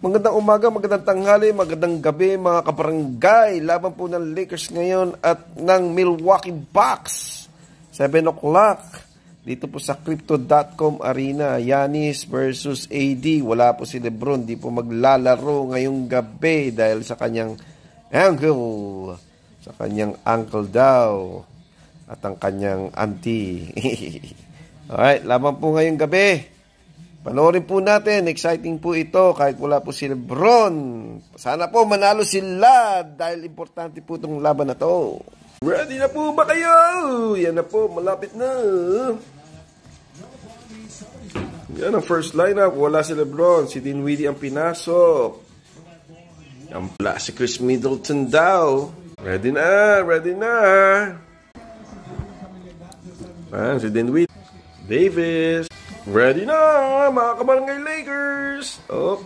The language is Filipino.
Magandang umaga, magandang tanghali, magandang gabi mga kabarangay. Laban po ng Lakers ngayon at ng Milwaukee Bucks. 7 o'clock. Dito po sa Crypto.com Arena. Giannis versus AD. Wala po si Lebron. Di po maglalaro ngayong gabi dahil sa kanyang ankle. Sa kanyang ankle daw. At ang kanyang auntie. Alright, laban po ngayong gabi. Panoorin po natin, exciting po ito kahit wala po si Lebron. Sana po manalo sila dahil importante po itong laban na to. Ready na po ba kayo? Yan na po, malapit na. Yan ang first lineup, wala si Lebron, si Dinwiddie ang pinasok. Ang pala si Chris Middleton daw. Ready na, ready na. Si Dinwiddie. Davis. Ready na, mga kabarangay Lakers! Oh,